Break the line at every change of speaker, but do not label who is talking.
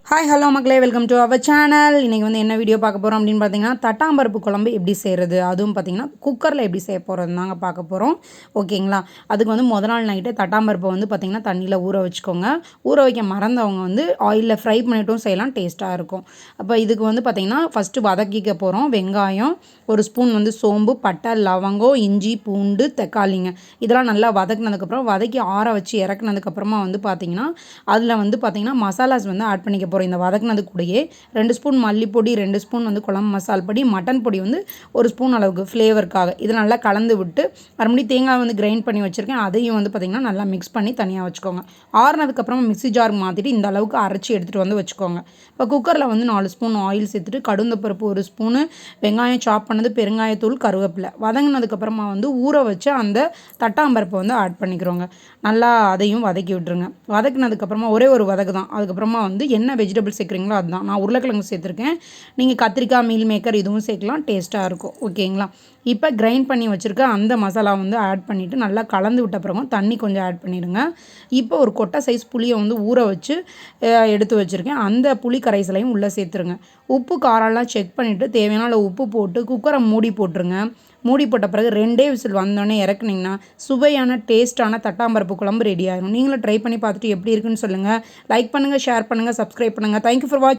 Hi hello மக்களே, welcome to our channel. இன்றைக்கி வந்து என்ன வீடியோ பார்க்க போகிறோம் அப்படின்னு பார்த்தீங்கன்னா, தட்டாம்பருப்பு குழம்பு எப்படி செய்கிறது, அதுவும் பார்த்தீங்கன்னா குக்கரில் எப்படி செய்ய போகிறது தாங்க பார்க்க போகிறோம். ஓகேங்களா? அதுக்கு வந்து முத நாள் நைட்டே தட்டாம்பருப்பை வந்து பார்த்திங்கன்னா தண்ணியில் ஊற வச்சுக்கோங்க. ஊற வைக்க மறந்தவங்க வந்து ஆயிலில் ஃப்ரை பண்ணிட்டும் செய்யலாம், டேஸ்ட்டாக இருக்கும். அப்போ இதுக்கு வந்து பார்த்திங்கன்னா ஃபஸ்ட்டு வதக்கிக்க போகிறோம். வெங்காயம், ஒரு ஸ்பூன் வந்து சோம்பு, பட்டை, லவங்கம், இஞ்சி, பூண்டு, தக்காளிங்க, இதெல்லாம் நல்லா வதக்குனதுக்கப்புறம் வதக்கி ஆற வச்சு இறக்குனதுக்கப்புறமா வந்து பார்த்திங்கன்னா அதில் வந்து பார்த்திங்கன்னா மசாலாஸ் வந்து ஆட் பண்ணிக்க போகிறோம். இந்த வதக்குனது கூடயே 2 ஸ்பூன் மல்லிப்பொடி, 2 ஸ்பூன் வந்து குழம்பு மசால் பொடி, மட்டன் பொடி வந்து 1 ஸ்பூன் அளவுக்கு ஃப்ளேவருக்காக இதை நல்லா கலந்து விட்டு மறுபடி தேங்காய் வந்து கிரைண்ட் பண்ணி வச்சுருக்கேன். அதையும் வந்து பார்த்திங்கன்னா நல்லா மிக்ஸ் பண்ணி தனியாக வச்சுக்கோங்க. ஆறுனதுக்கப்புறம் மிக்ஸி ஜார் மாற்றிட்டு இந்த அளவுக்கு அரைச்சி எடுத்துகிட்டு வந்து வச்சுக்கோங்க. இப்போ குக்கரில் வந்து 4 ஸ்பூன் ஆயில் சேர்த்துட்டு கடுந்தப்பருப்பு 1 ஸ்பூனு, வெங்காயம் சாப் பண்ணது, பெருங்காயத்தூள், கருவேப்பிலை வதங்கினதுக்கப்புறமா வந்து ஊற வச்சு அந்த தட்டாம்பருப்பை வந்து ஆட் பண்ணிக்கிறோங்க. நல்லா அதையும் வதக்கி விட்டுருங்க. வதக்கினதுக்கப்புறமா ஒரே ஒரு வதக்கு தான். அதுக்கப்புறமா வந்து என்ன வெஜிடபிள் சேர்க்குறீங்களோ அதுதான். நான் உருளைக்கிழங்கு சேர்த்துருக்கேன். நீங்கள் கத்திரிக்காய், மீல் மேக்கர் இதுவும் சேர்க்கலாம், டேஸ்ட்டாக இருக்கும். ஓகேங்களா? இப்போ கிரைண்ட் பண்ணி வச்சுருக்க அந்த மசாலா வந்து ஆட் பண்ணிவிட்டு நல்லா கலந்து விட்ட அப்புறமா தண்ணி கொஞ்சம் ஆட் பண்ணிடுங்க. இப்போ ஒரு கொட்டை சைஸ் புளியை வந்து ஊற வச்சு எடுத்து வச்சுருக்கேன். அந்த புளி கரைசலையும் உள்ளே சேர்த்துருங்க. உப்பு காரம்லாம் செக் பண்ணிவிட்டு தேவையான அளவு உப்பு போட்டு குக்கரை மூடி போட்டுருங்க. மூடி போட்ட பிறகு 2 விசில் வந்தோடனே இறக்குனிங்கன்னா சுவையான டேஸ்ட்டான தட்டாம்பருப்பு குழம்பு ரெடி ஆயிடும். நீங்களும் ட்ரை பண்ணி பார்த்துட்டு எப்படி இருக்குன்னு சொல்லுங்கள். லைக் பண்ணுங்கள், ஷேர் பண்ணுங்கள், சப்ஸ்கிரைப் பண்ணுங்கள். தேங்க்யூ ஃபார் வாட்சிங்.